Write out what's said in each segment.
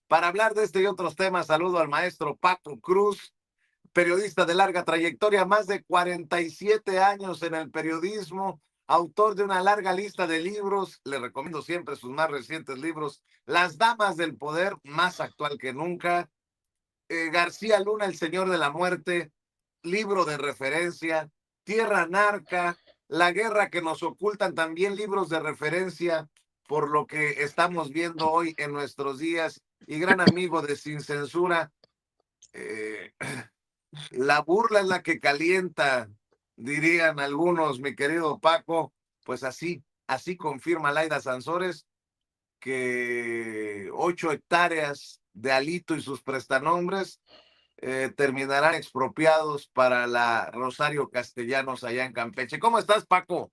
Para hablar de este y otros temas, saludo al maestro Paco Cruz, periodista de larga trayectoria, más de 47 años en el periodismo, autor de una larga lista de libros. Le recomiendo siempre sus más recientes libros: Las Damas del Poder, más actual que nunca; García Luna, El Señor de la Muerte, libro de referencia; Tierra Narca, La Guerra que nos ocultan, también libros de referencia por lo que estamos viendo hoy en nuestros días; y gran amigo de Sin Censura. eh, la burla es la que calienta, dirían algunos, mi querido Paco. Pues así confirma Laida Sansores que 8 hectáreas de Alito y sus prestanombres terminarán expropiados para la Rosario Castellanos allá en Campeche. ¿Cómo estás, Paco?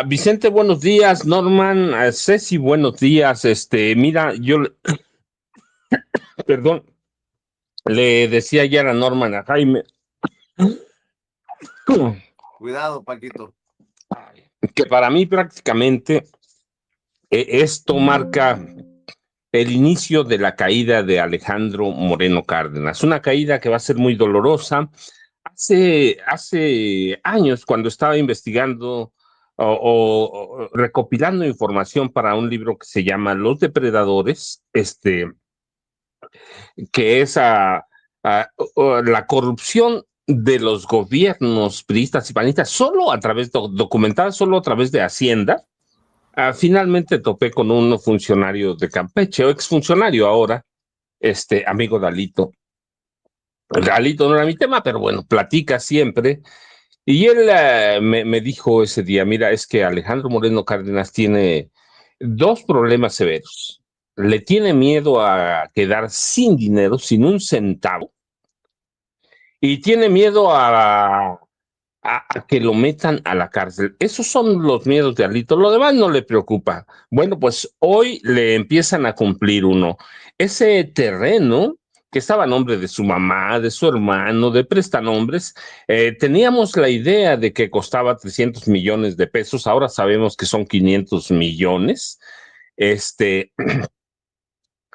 Vicente, buenos días. Norman, Ceci, buenos días. Mira, perdón, le decía ayer a Norman, a Jaime, Cuidado, Paquito. que para mí prácticamente esto marca el inicio de la caída de Alejandro Moreno Cárdenas, una caída que va a ser muy dolorosa. Hace años, cuando estaba investigando o recopilando información para un libro que se llama Los Depredadores, que es la corrupción de los gobiernos priistas y panistas, solo a través, documentada solo a través de Hacienda. Finalmente topé con un funcionario de Campeche, o exfuncionario ahora, amigo Dalito. Dalito no era mi tema, pero bueno, platica siempre. Y él me dijo ese día: mira, es que Alejandro Moreno Cárdenas tiene dos problemas severos. Le tiene miedo a quedar sin dinero, sin un centavo, y tiene miedo a que lo metan a la cárcel. Esos son los miedos de Alito. Lo demás no le preocupa. Bueno, pues hoy le empiezan a cumplir uno. Ese terreno que estaba a nombre de su mamá, de su hermano, de prestanombres, teníamos la idea de que costaba 300 millones de pesos. Ahora sabemos que son 500 millones. Este,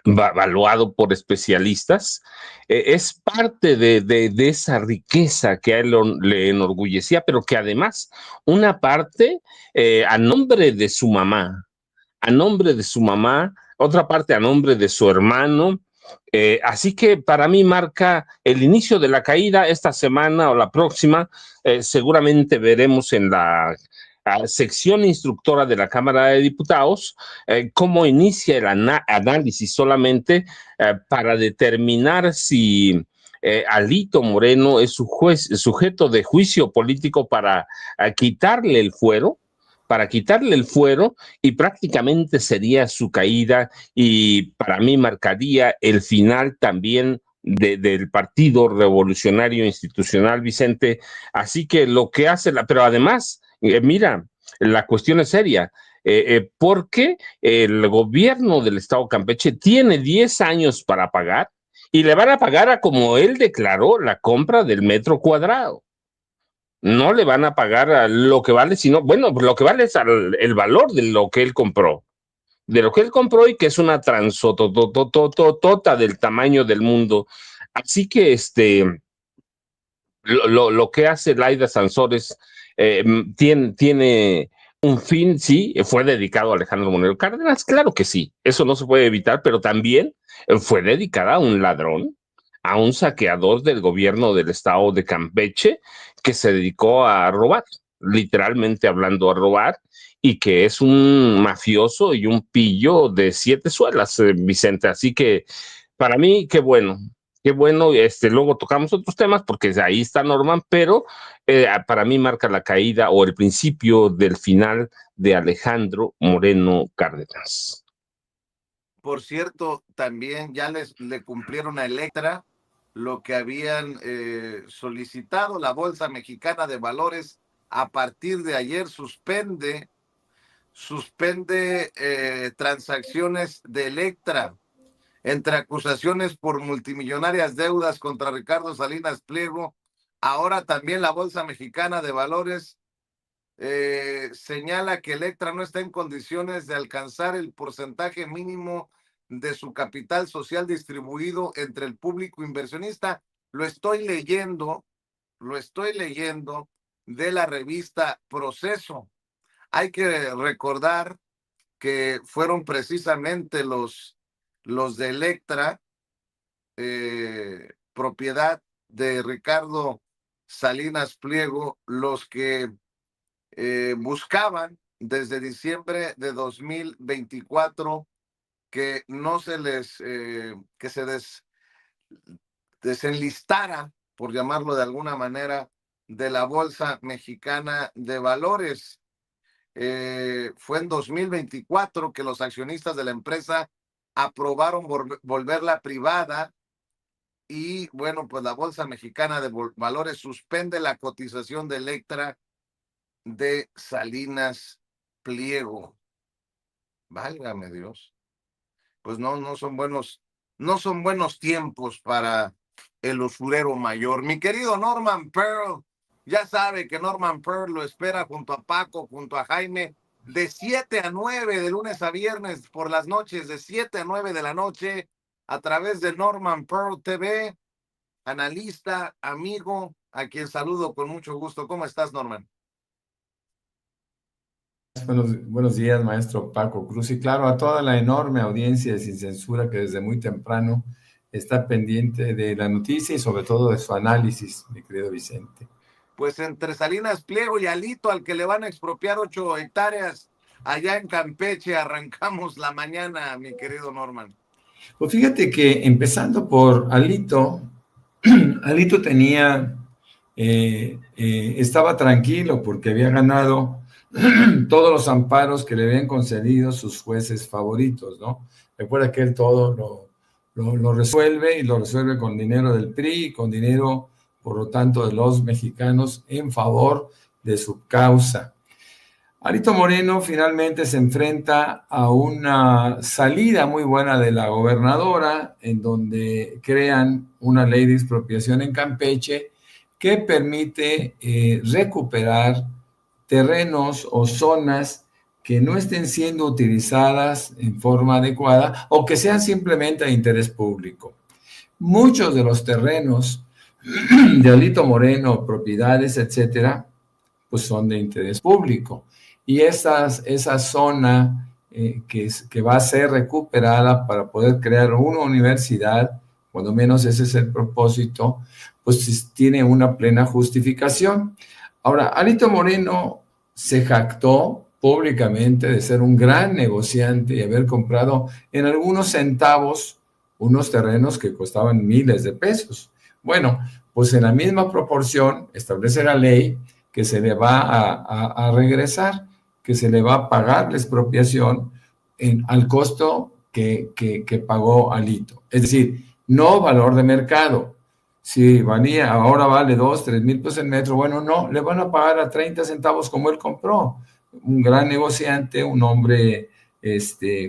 Valuado por especialistas, es parte de esa riqueza que a él le enorgullecía, pero que además una parte a nombre de su mamá, otra parte a nombre de su hermano. Así que para mí marca el inicio de la caída. Esta semana o la próxima, seguramente veremos en la sección instructora de la Cámara de Diputados cómo inicia el análisis solamente para determinar si Alito Moreno es sujeto de juicio político para quitarle el fuero, y prácticamente sería su caída, y para mí marcaría el final también del Partido Revolucionario Institucional, Vicente. Así que lo que hace, pero además, mira, la cuestión es seria. Porque el gobierno del estado Campeche tiene 10 años para pagar, y le van a pagar a como él declaró la compra del metro cuadrado. No le van a pagar a lo que vale, sino, bueno, lo que vale es el valor de lo que él compró. De lo que él compró, y que es una transototototota del tamaño del mundo. Así que lo que hace Laida Sansores tiene un fin. Sí, fue dedicado a Alejandro Moreno Cárdenas, claro que sí, eso no se puede evitar, pero también fue dedicada a un ladrón, a un saqueador del gobierno del estado de Campeche, que se dedicó a robar, literalmente hablando, a robar, y que es un mafioso y un pillo de 7 suelas, Vicente. Así que para mí, qué bueno. Luego tocamos otros temas porque ahí está Norman, pero para mí marca la caída o el principio del final de Alejandro Moreno Cárdenas. Por cierto, también ya le cumplieron a Electra lo que habían solicitado. La Bolsa Mexicana de Valores a partir de ayer suspende transacciones de Electra, entre acusaciones por multimillonarias deudas contra Ricardo Salinas Pliego. Ahora también la Bolsa Mexicana de Valores señala que Electra no está en condiciones de alcanzar el porcentaje mínimo de su capital social distribuido entre el público inversionista. Lo estoy leyendo de la revista Proceso. Hay que recordar que fueron precisamente los de Electra, propiedad de Ricardo Salinas Pliego, los que buscaban desde diciembre de 2024 que no se les, que se desenlistara, por llamarlo de alguna manera, de la Bolsa Mexicana de Valores. Fue en 2024 que los accionistas de la empresa aprobaron volverla privada y bueno, pues la Bolsa Mexicana de Valores suspende la cotización de Electra de Salinas Pliego. Válgame Dios. Pues no son buenos tiempos para el usurero mayor. Mi querido Norman Pearl, ya sabe que Norman Pearl lo espera junto a Paco, junto a Jaime, de 7 a 9, de lunes a viernes por las noches, de 7 a 9 de la noche, a través de Norman Pearl TV, analista, amigo, a quien saludo con mucho gusto. ¿Cómo estás, Norman? Buenos días, maestro Paco Cruz. Y claro, a toda la enorme audiencia de Sin Censura que desde muy temprano está pendiente de la noticia y sobre todo de su análisis, mi querido Vicente. Pues entre Salinas Pliego y Alito, al que le van a expropiar 8 hectáreas allá en Campeche, arrancamos la mañana, mi querido Norman. Pues fíjate que empezando por Alito, Alito tenía, estaba tranquilo porque había ganado todos los amparos que le habían concedido sus jueces favoritos, ¿no? Recuerda que él todo lo resuelve y lo resuelve con dinero del PRI y con dinero, por lo tanto, de los mexicanos en favor de su causa. Alito Moreno finalmente se enfrenta a una salida muy buena de la gobernadora, en donde crean una ley de expropiación en Campeche que permite recuperar terrenos o zonas que no estén siendo utilizadas en forma adecuada o que sean simplemente de interés público. Muchos de los terrenos de Alito Moreno, propiedades, etcétera, pues son de interés público. Y esa zona que va a ser recuperada para poder crear una universidad, cuando menos ese es el propósito, pues tiene una plena justificación. Ahora, Alito Moreno se jactó públicamente de ser un gran negociante y haber comprado en algunos centavos unos terrenos que costaban miles de pesos. Bueno, pues en la misma proporción establece la ley que se le va a regresar, que se le va a pagar la expropiación al costo que pagó Alito. Es decir, no valor de mercado. Si valía, ahora vale 2,000, 3,000 pesos el metro, bueno, no, le van a pagar a 30 centavos como él compró. Un gran negociante, un hombre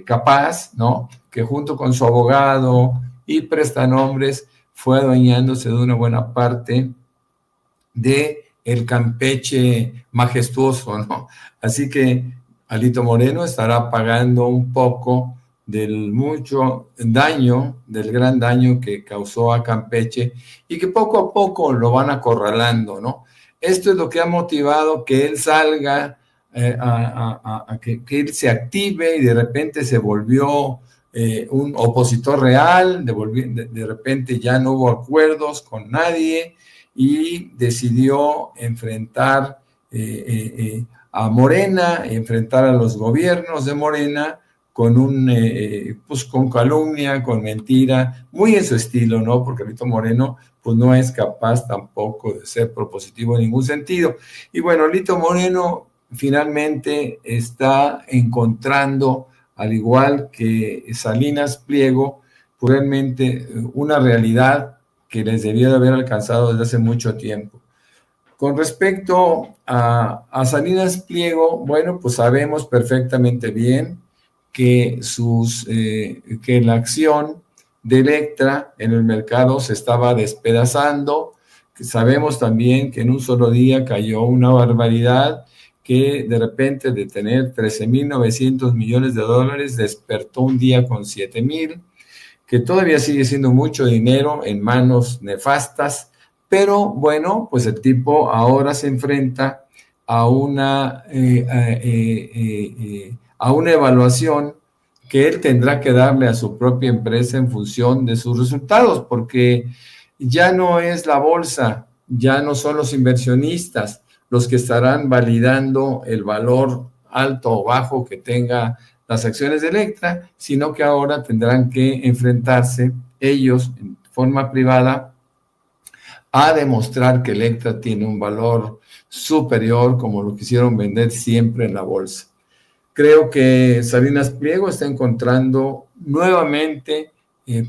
capaz, ¿no? Que junto con su abogado y prestanombres fue adueñándose de una buena parte de el Campeche majestuoso, ¿no? Así que Alito Moreno estará pagando un poco del mucho daño, del gran daño que causó a Campeche y que poco a poco lo van acorralando, ¿no? Esto es lo que ha motivado que él salga, que él se active y de repente se volvió un opositor real, de repente ya no hubo acuerdos con nadie y decidió enfrentar a Morena, enfrentar a los gobiernos de Morena pues con calumnia, con mentira, muy en su estilo, ¿no? Porque Alito Moreno pues no es capaz tampoco de ser propositivo en ningún sentido. Y bueno, Alito Moreno finalmente está encontrando, al igual que Salinas Pliego, realmente una realidad que les debió de haber alcanzado desde hace mucho tiempo. Con respecto a Salinas Pliego, bueno, pues sabemos perfectamente bien que la acción de Electra en el mercado se estaba despedazando. Sabemos también que en un solo día cayó una barbaridad, que de repente de tener 13.900 millones de dólares despertó un día con 7.000, que todavía sigue siendo mucho dinero en manos nefastas, pero bueno, pues el tipo ahora se enfrenta a a una evaluación que él tendrá que darle a su propia empresa en función de sus resultados, porque ya no es la bolsa, ya no son los inversionistas los que estarán validando el valor alto o bajo que tenga las acciones de Electra, sino que ahora tendrán que enfrentarse ellos en forma privada a demostrar que Electra tiene un valor superior como lo quisieron vender siempre en la bolsa. Creo que Salinas Pliego está encontrando nuevamente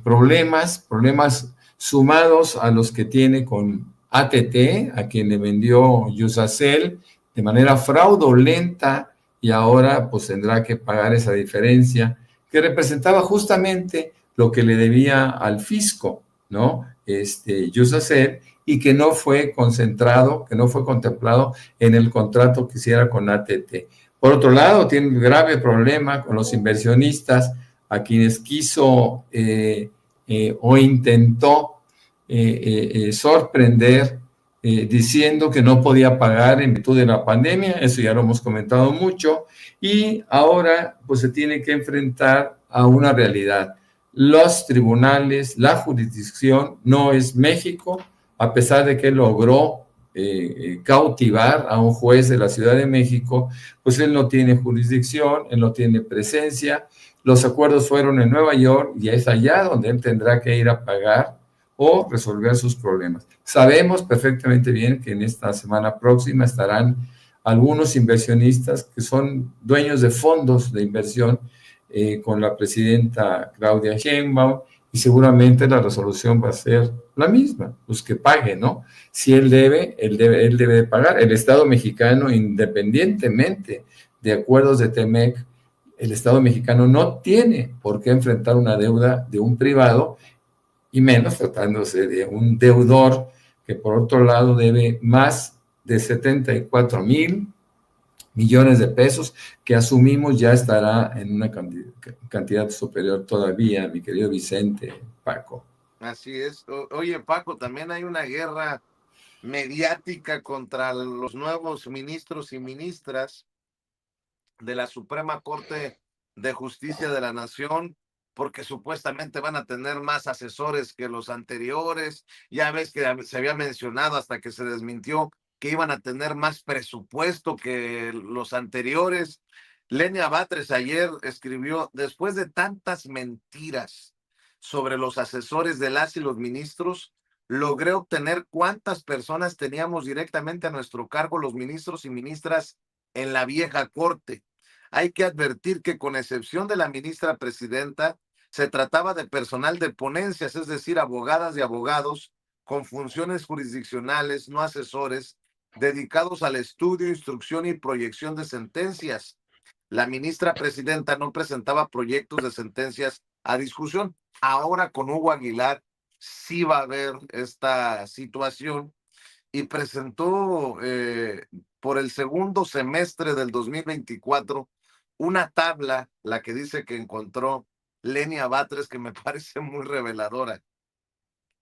problemas sumados a los que tiene con AT&T, a quien le vendió Yusacell de manera fraudulenta, y ahora pues tendrá que pagar esa diferencia que representaba justamente lo que le debía al fisco, ¿no? Yusacell, y que no fue concentrado, que no fue contemplado en el contrato que hiciera con AT&T. Por otro lado, tiene un grave problema con los inversionistas a quienes quiso o intentó sorprender diciendo que no podía pagar en virtud de la pandemia. Eso ya lo hemos comentado mucho, y ahora pues se tiene que enfrentar a una realidad. Los tribunales, la jurisdicción no es México, a pesar de que logró cautivar a un juez de la Ciudad de México, pues él no tiene jurisdicción, él no tiene presencia. Los acuerdos fueron en Nueva York y es allá donde él tendrá que ir a pagar o resolver sus problemas. Sabemos perfectamente bien que en esta semana próxima estarán algunos inversionistas que son dueños de fondos de inversión con la presidenta Claudia Sheinbaum, y seguramente la resolución va a ser la misma, pues que pague, ¿no? Si él debe de pagar. El Estado mexicano, independientemente de acuerdos de TEMEC, el Estado mexicano no tiene por qué enfrentar una deuda de un privado, y menos tratándose de un deudor que por otro lado debe más de 74,000 millones de pesos, que asumimos ya estará en una cantidad superior todavía, mi querido Vicente, Paco. Así es. Oye, Paco, también hay una guerra mediática contra los nuevos ministros y ministras de la Suprema Corte de Justicia de la Nación, porque supuestamente van a tener más asesores que los anteriores. Ya ves que se había mencionado hasta que se desmintió que iban a tener más presupuesto que los anteriores. Lenia Batres ayer escribió: después de tantas mentiras sobre los asesores de las y los ministros, logré obtener cuántas personas teníamos directamente a nuestro cargo los ministros y ministras en la vieja corte. Hay que advertir que, con excepción de la ministra presidenta, se trataba de personal de ponencias, es decir, abogadas y abogados con funciones jurisdiccionales, no asesores, dedicados al estudio, instrucción y proyección de sentencias. La ministra presidenta no presentaba proyectos de sentencias a discusión. Ahora con Hugo Aguilar sí va a haber esta situación, y presentó por el segundo semestre del 2024 una tabla, la que dice que encontró Lenia Batres, que me parece muy reveladora.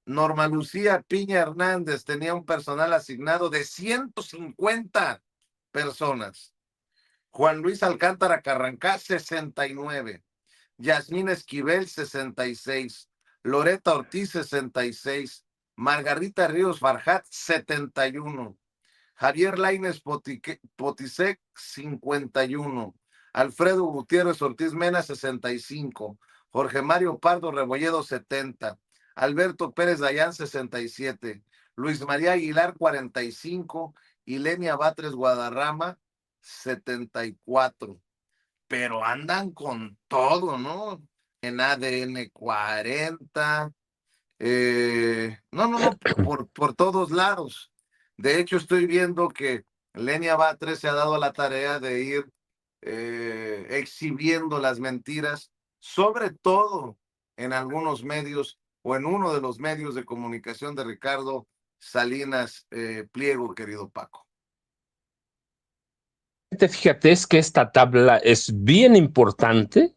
Norma Lucía Piña Hernández tenía un personal asignado de 150 personas. Juan Luis Alcántara Carrancá, 69. Yasmín Esquivel, 66. Loreta Ortiz, 66. Margarita Ríos Farjat, 71. Javier Lainez Potisek, 51. Alfredo Gutiérrez Ortiz Mena, 65. Jorge Mario Pardo Rebolledo, 70. Alberto Pérez Dayán, 67. Luis María Aguilar, 45. Y Lenia Batres Guadarrama, 74. Pero andan con todo, ¿no? En ADN 40. No, por todos lados. De hecho, estoy viendo que Lenia Batres se ha dado la tarea de ir exhibiendo las mentiras, sobre todo en algunos medios o en uno de los medios de comunicación de Ricardo Salinas Pliego, querido Paco. Fíjate, es que esta tabla es bien importante.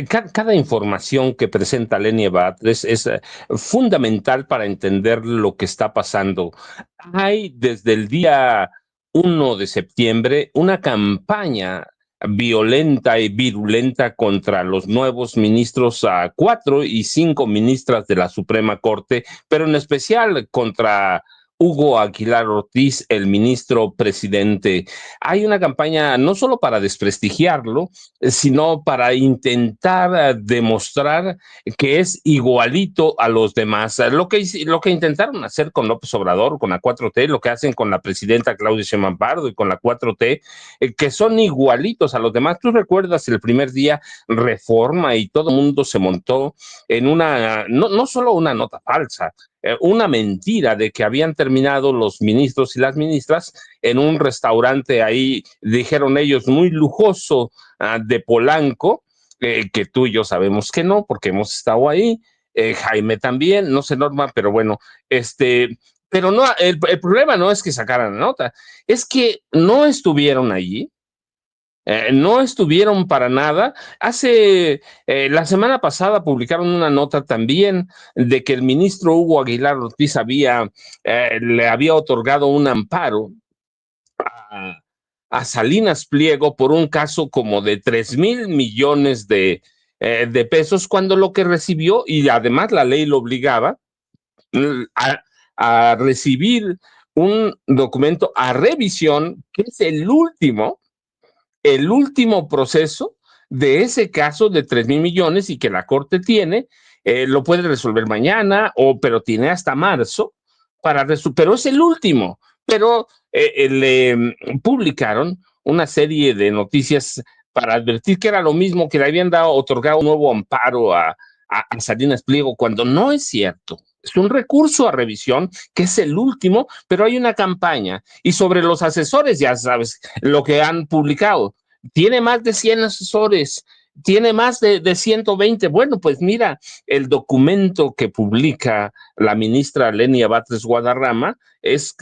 Cada información que presenta Lenia Batres es fundamental para entender lo que está pasando. Hay desde el día 1 de septiembre una campaña violenta y virulenta contra los nuevos ministros, 4 y 5 ministras de la Suprema Corte, pero en especial contra Hugo Aguilar Ortiz, el ministro presidente. Hay una campaña no solo para desprestigiarlo, sino para intentar demostrar que es igualito a los demás. Lo que intentaron hacer con López Obrador, con la 4T, lo que hacen con la presidenta Claudia Sheinbaum Pardo y con la 4T, que son igualitos a los demás. Tú recuerdas el primer día Reforma y todo el mundo se montó en no solo una nota falsa, una mentira de que habían terminado los ministros y las ministras en un restaurante ahí, dijeron ellos, muy lujoso, de Polanco, que tú y yo sabemos que no, porque hemos estado ahí, Jaime también, no sé, Norma, pero bueno, pero no, el problema no es que sacaran la nota, es que no estuvieron allí. No estuvieron para nada. La semana pasada publicaron una nota también de que el ministro Hugo Aguilar Ortiz le había otorgado un amparo a Salinas Pliego por un caso como de 3,000 millones de pesos, cuando lo que recibió, y además la ley lo obligaba a recibir un documento a revisión, que es el último proceso de ese caso de 3,000 millones y que la Corte tiene, lo puede resolver mañana, pero tiene hasta marzo pero es el último. Pero le publicaron una serie de noticias para advertir que era lo mismo, que le habían otorgado un nuevo amparo a Salinas Pliego, cuando no es cierto. Es un recurso a revisión que es el último, pero hay una campaña. Y sobre los asesores, ya sabes lo que han publicado. Tiene más de 100 asesores, tiene más de 120. Bueno, pues mira, el documento que publica la ministra Lenia Batres Guadarrama es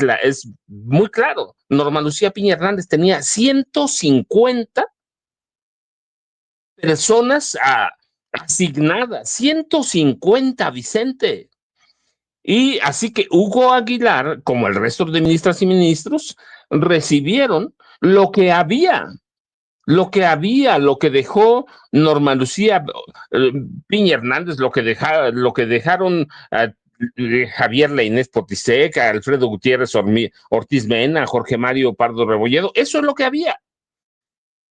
muy claro. Norma Lucía Piña Hernández tenía 150 personas asignadas, 150, Vicente. Y así que Hugo Aguilar, como el resto de ministras y ministros, recibieron lo que había, lo que dejó Norma Lucía Piña Hernández, lo que dejaron Javier Lainez Potisek, Alfredo Gutiérrez Ortiz Mena, Jorge Mario Pardo Rebolledo. Eso es lo que había.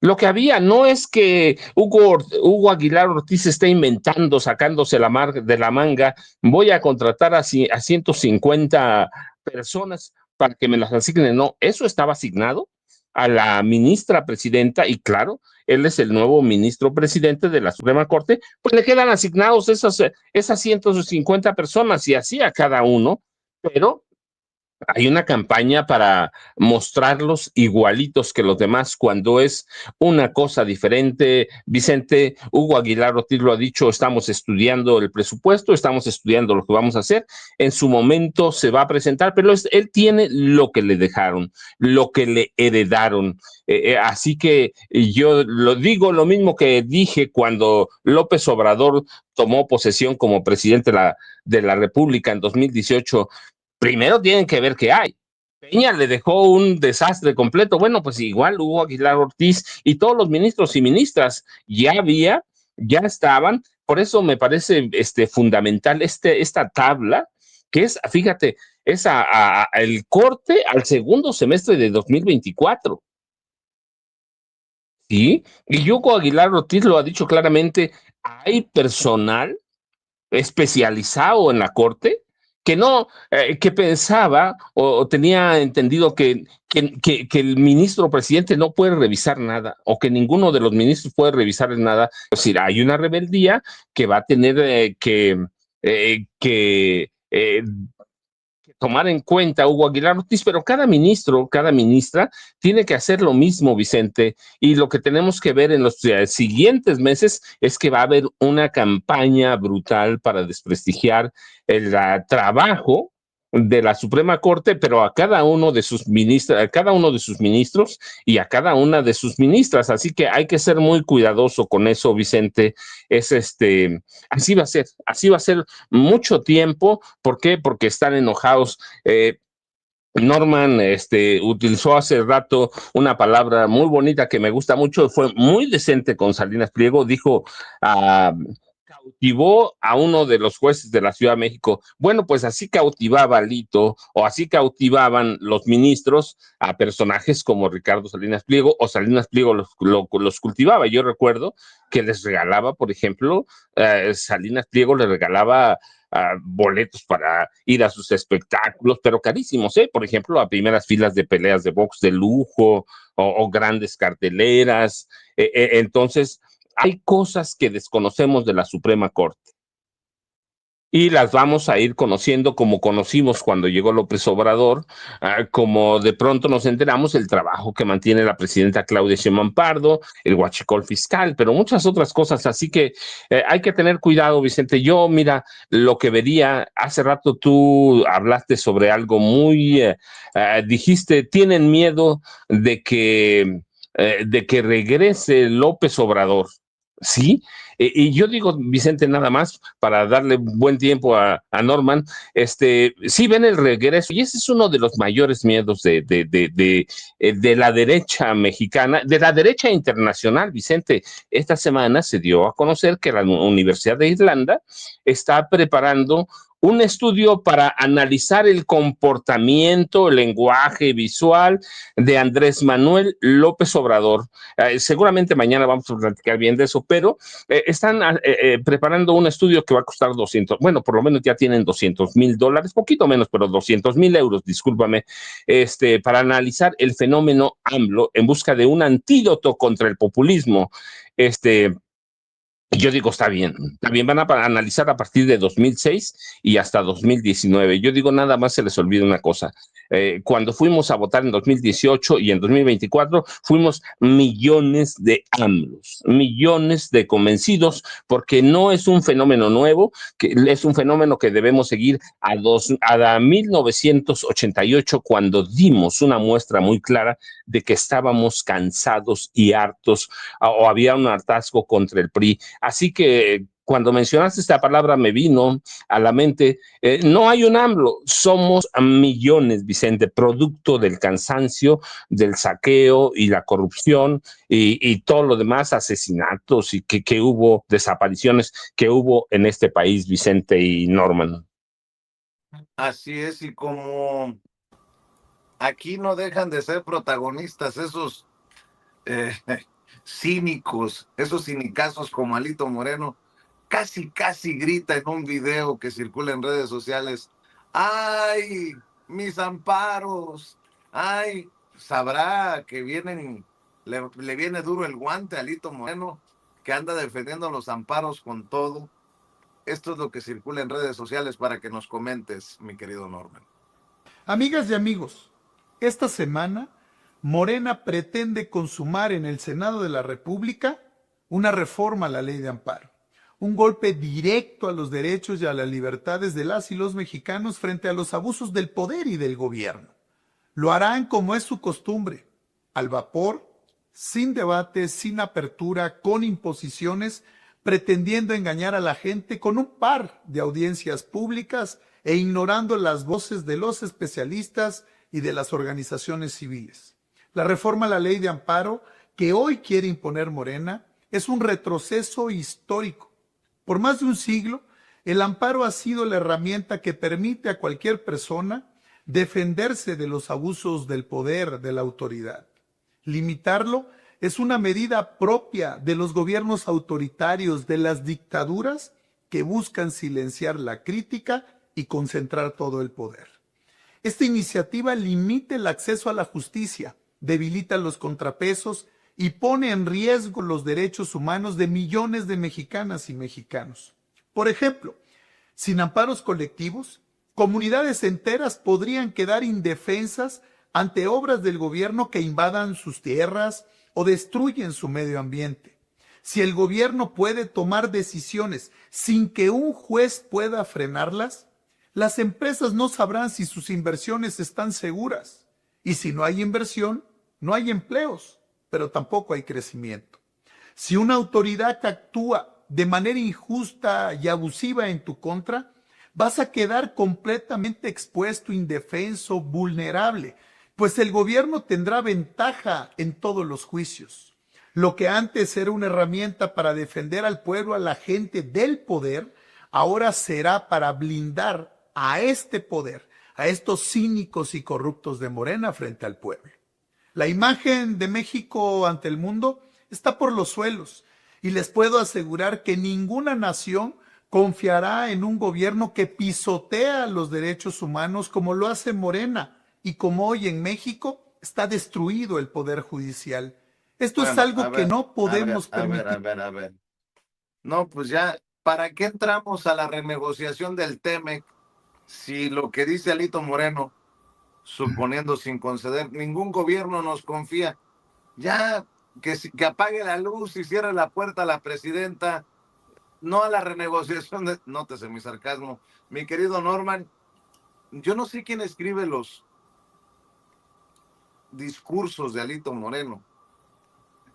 Lo que había. No es que Hugo Aguilar Ortiz esté inventando, sacándose de la manga, voy a contratar a 150 personas para que me las asignen. No, eso estaba asignado a la ministra presidenta, y claro, él es el nuevo ministro presidente de la Suprema Corte, pues le quedan asignados esas 150 personas, y así a cada uno, pero hay una campaña para mostrarlos igualitos que los demás, cuando es una cosa diferente. Vicente, Hugo Aguilar Ortiz lo ha dicho, estamos estudiando el presupuesto, estamos estudiando lo que vamos a hacer, en su momento se va a presentar, pero él tiene lo que le dejaron, lo que le heredaron. Así que yo lo digo lo mismo que dije cuando López Obrador tomó posesión como presidente de la República en 2018. Primero tienen que ver qué hay. Peña le dejó un desastre completo. Bueno, pues igual Hugo Aguilar Ortiz y todos los ministros y ministras ya estaban. Por eso me parece fundamental esta tabla, que es, fíjate, es el corte al segundo semestre de 2024. ¿Sí? Y Hugo Aguilar Ortiz lo ha dicho claramente, hay personal especializado en la Corte que no, que pensaba o tenía entendido que el ministro presidente no puede revisar nada, o que ninguno de los ministros puede revisar nada. Es decir, hay una rebeldía que va a tener que tomar en cuenta Hugo Aguilar Ortiz, pero cada ministro, cada ministra tiene que hacer lo mismo, Vicente, y lo que tenemos que ver en los siguientes meses es que va a haber una campaña brutal para desprestigiar el trabajo de la Suprema Corte, pero a cada uno de sus ministros, a cada uno de sus ministros y a cada una de sus ministras. Así que hay que ser muy cuidadoso con eso, Vicente. Es así va a ser mucho tiempo. ¿Por qué? Porque están enojados. Norman utilizó hace rato una palabra muy bonita que me gusta mucho, fue muy decente con Salinas Pliego, dijo, cautivó a uno de los jueces de la Ciudad de México. Bueno, pues así cautivaba Alito, o así cautivaban los ministros a personajes como Ricardo Salinas Pliego, o Salinas Pliego los cultivaba. Yo recuerdo que les regalaba, por ejemplo, Salinas Pliego le regalaba boletos para ir a sus espectáculos, pero carísimos, ¿eh? Por ejemplo, a primeras filas de peleas de box de lujo o grandes carteleras. Entonces, hay cosas que desconocemos de la Suprema Corte y las vamos a ir conociendo como conocimos cuando llegó López Obrador, como de pronto nos enteramos el trabajo que mantiene la presidenta Claudia Sheinbaum Pardo, el huachicol fiscal, pero muchas otras cosas, así que hay que tener cuidado, Vicente. Yo, mira, lo que vería, hace rato tú hablaste sobre algo muy, dijiste, tienen miedo de que regrese López Obrador. ¿Sí? Y yo digo, Vicente, nada más para darle buen tiempo a Norman, sí ven el regreso, y ese es uno de los mayores miedos de la derecha mexicana, de la derecha internacional, Vicente. Esta semana se dio a conocer que la Universidad de Irlanda está preparando un estudio para analizar el comportamiento, el lenguaje visual de Andrés Manuel López Obrador. Seguramente mañana vamos a platicar bien de eso, pero están preparando un estudio que va a costar 200, bueno, por lo menos ya tienen $200,000, poquito menos, pero 200,000 euros, discúlpame, para analizar el fenómeno AMLO en busca de un antídoto contra el populismo. Yo digo, está bien, van a analizar a partir de 2006 y hasta 2019. Yo digo, nada más se les olvida una cosa. Cuando fuimos a votar en 2018 y en 2024, fuimos millones de AMLOs, millones de convencidos, porque no es un fenómeno nuevo, que es un fenómeno que debemos seguir a 1988, cuando dimos una muestra muy clara de que estábamos cansados y hartos, o había un hartazgo contra el PRI. Así que cuando mencionaste esta palabra me vino a la mente, no hay un AMLO, somos millones, Vicente, producto del cansancio, del saqueo y la corrupción y todo lo demás, asesinatos y que hubo, desapariciones que hubo en este país, Vicente y Norman. Así es, y como aquí no dejan de ser protagonistas esos eh, cínicos, esos cinicazos como Alito Moreno, casi grita en un video que circula en redes sociales: ¡ay, mis amparos! ¡Ay! Sabrá que le viene duro el guante a Alito Moreno, que anda defendiendo los amparos con todo. Esto es lo que circula en redes sociales para que nos comentes, mi querido Norman. Amigas y amigos, esta semana Morena pretende consumar en el Senado de la República una reforma a la ley de amparo, un golpe directo a los derechos y a las libertades de las y los mexicanos frente a los abusos del poder y del gobierno. Lo harán como es su costumbre, al vapor, sin debate, sin apertura, con imposiciones, pretendiendo engañar a la gente con un par de audiencias públicas e ignorando las voces de los especialistas y de las organizaciones civiles. La reforma a la ley de amparo que hoy quiere imponer Morena es un retroceso histórico. Por más de un siglo, el amparo ha sido la herramienta que permite a cualquier persona defenderse de los abusos del poder, de la autoridad. Limitarlo es una medida propia de los gobiernos autoritarios, de las dictaduras que buscan silenciar la crítica y concentrar todo el poder. Esta iniciativa limita el acceso a la justicia, debilita los contrapesos y pone en riesgo los derechos humanos de millones de mexicanas y mexicanos. Por ejemplo, sin amparos colectivos, comunidades enteras podrían quedar indefensas ante obras del gobierno que invadan sus tierras o destruyen su medio ambiente. Si el gobierno puede tomar decisiones sin que un juez pueda frenarlas, Las empresas no sabrán si sus inversiones están seguras. Y si no hay inversión, no hay empleos, pero tampoco hay crecimiento. Si una autoridad actúa de manera injusta y abusiva en tu contra, vas a quedar completamente expuesto, indefenso, vulnerable, pues el gobierno tendrá ventaja en todos los juicios. Lo que antes era una herramienta para defender al pueblo, a la gente del poder, ahora será para blindar a este poder, a estos cínicos y corruptos de Morena frente al pueblo. La imagen de México ante el mundo está por los suelos y les puedo asegurar que ninguna nación confiará en un gobierno que pisotea los derechos humanos como lo hace Morena y como hoy en México está destruido el poder judicial. Esto es algo que no podemos permitir. A ver. No, pues ya, ¿para qué entramos a la renegociación del TEMEC si lo que dice Alito Moreno, suponiendo sin conceder, ningún gobierno nos confía? Ya que apague la luz y cierre la puerta a la presidenta, no a la renegociación de... Nótese mi sarcasmo. Mi querido Norman, yo no sé quién escribe los discursos de Alito Moreno,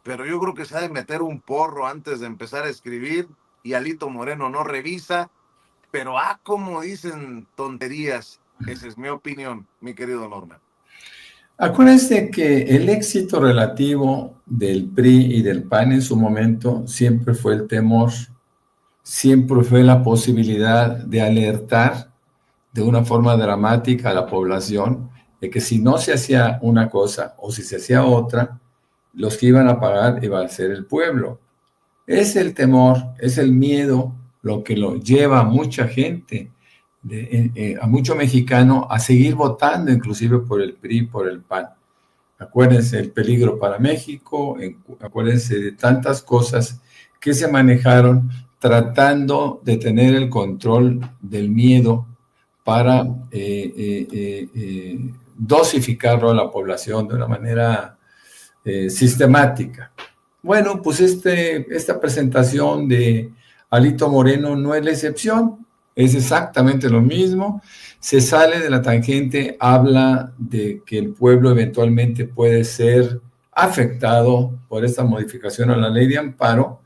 pero yo creo que se ha de meter un porro antes de empezar a escribir y Alito Moreno no revisa, pero como dicen tonterías. Esa es mi opinión, mi querido Norman. Acuérdense que el éxito relativo del PRI y del PAN en su momento siempre fue el temor, siempre fue la posibilidad de alertar de una forma dramática a la población de que si no se hacía una cosa o si se hacía otra, los que iban a pagar iba a ser el pueblo. Es el temor, es el miedo lo que lo lleva a mucha gente, a mucho mexicano a seguir votando inclusive por el PRI, por el PAN. Acuérdense el peligro para México, acuérdense de tantas cosas que se manejaron tratando de tener el control del miedo para dosificarlo a la población de una manera sistemática. Bueno, pues esta presentación de Alito Moreno no es la excepción, es exactamente lo mismo. Se sale de la tangente, habla de que el pueblo eventualmente puede ser afectado por esta modificación a la ley de amparo,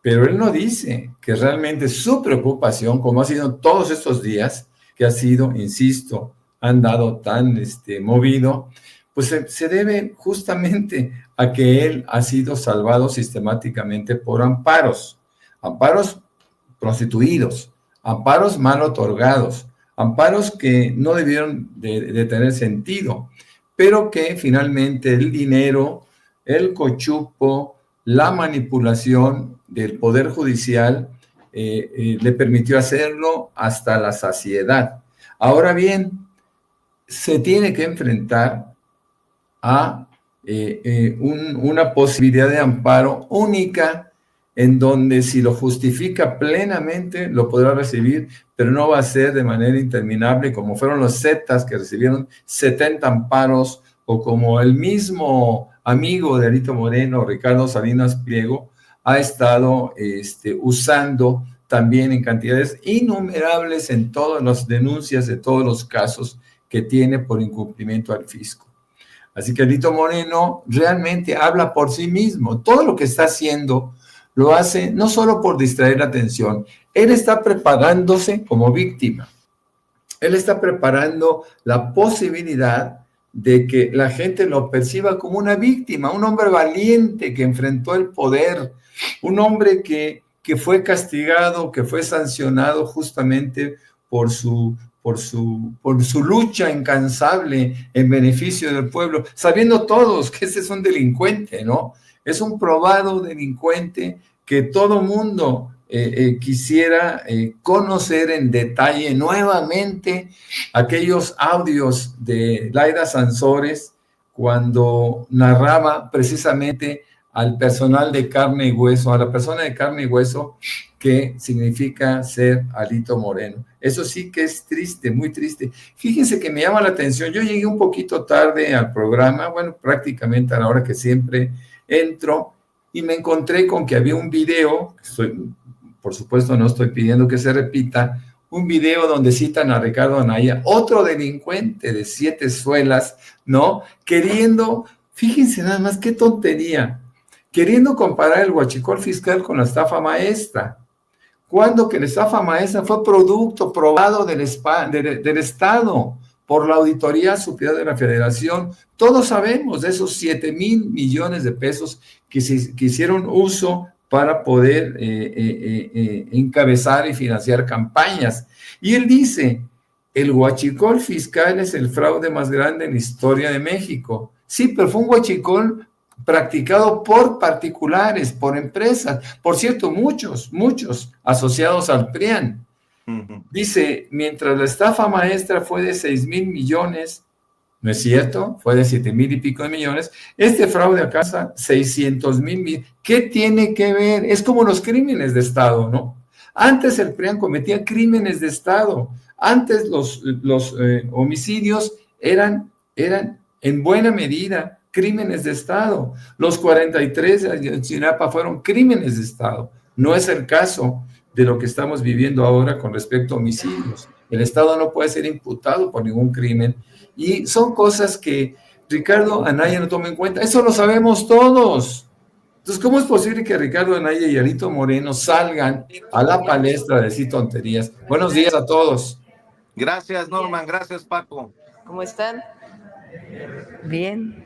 pero él no dice que realmente su preocupación, como ha sido todos estos días, que ha sido, insisto, han dado tan movido, pues se debe justamente a que él ha sido salvado sistemáticamente por amparos prostituidos, amparos mal otorgados, amparos que no debieron de tener sentido, pero que finalmente el dinero, el cochupo, la manipulación del Poder Judicial le permitió hacerlo hasta la saciedad. Ahora bien, se tiene que enfrentar a una posibilidad de amparo única en donde si lo justifica plenamente lo podrá recibir, pero no va a ser de manera interminable como fueron los Zetas que recibieron 70 amparos o como el mismo amigo de Alito Moreno, Ricardo Salinas Pliego, ha estado usando también en cantidades innumerables en todas las denuncias de todos los casos que tiene por incumplimiento al fisco. Así que Alito Moreno realmente habla por sí mismo. Todo lo que está haciendo lo hace no solo por distraer la atención, él está preparándose como víctima. Él está preparando la posibilidad de que la gente lo perciba como una víctima, un hombre valiente que enfrentó el poder, un hombre que fue castigado, que fue sancionado justamente por su lucha incansable en beneficio del pueblo, sabiendo todos que ese es un delincuente, ¿no? Es un probado delincuente que todo mundo quisiera conocer en detalle nuevamente aquellos audios de Laida Sansores cuando narraba precisamente al personal de carne y hueso, a la persona de carne y hueso que significa ser Alito Moreno. Eso sí que es triste, muy triste. Fíjense que me llama la atención, yo llegué un poquito tarde al programa, bueno, prácticamente a la hora que siempre entro, y me encontré con que había un video, por supuesto no estoy pidiendo que se repita, un video donde citan a Ricardo Anaya, otro delincuente de 7 suelas, ¿no? Queriendo, fíjense nada más qué tontería, queriendo comparar el huachicol fiscal con la estafa maestra, cuando que la estafa maestra fue producto probado del Estado por la Auditoría Superior de la Federación. Todos sabemos de esos 7,000 millones de pesos que hicieron uso para poder encabezar y financiar campañas. Y él dice, el huachicol fiscal es el fraude más grande en la historia de México. Sí, pero fue un huachicol practicado por particulares, por empresas. Por cierto, muchos asociados al PRIAN. Dice, mientras la estafa maestra fue de 6,000 millones, ¿no es cierto? Fue de 7,000 y pico de millones. Este fraude alcanza 600,000. ¿Qué tiene que ver? Es como los crímenes de Estado, ¿no? Antes el PRIAN cometía crímenes de Estado. Antes los homicidios eran en buena medida crímenes de Estado. Los 43 de Ayotzinapa fueron crímenes de Estado. No es el caso de lo que estamos viviendo ahora con respecto a homicidios. El Estado no puede ser imputado por ningún crimen. Y son cosas que Ricardo Anaya no toma en cuenta. Eso lo sabemos todos. Entonces, ¿cómo es posible que Ricardo Anaya y Alito Moreno salgan a la palestra a decir tonterías? Buenos días a todos. Gracias, Norman. Gracias, Paco. ¿Cómo están? Bien.